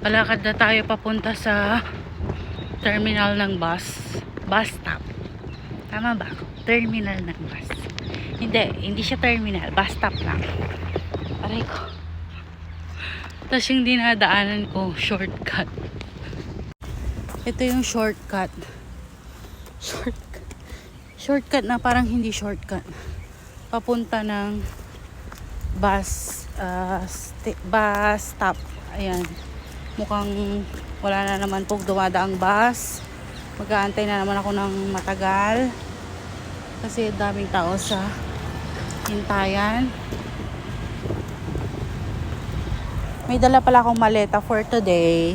Palakad na tayo papunta sa terminal ng bus. Bus stop. Tama ba ako? Terminal ng bus. Hindi siya terminal. Bus stop lang. Aray ko. Tapos yung dinadaanan ko, shortcut. Ito yung shortcut. Shortcut na parang hindi shortcut. Papunta ng bus stop. Ayan. Mukhang wala na naman po dumadaang bus. Mag-aantay na naman ako ng matagal. Kasi daming tao sa hintayan. May dala pala akong maleta for today.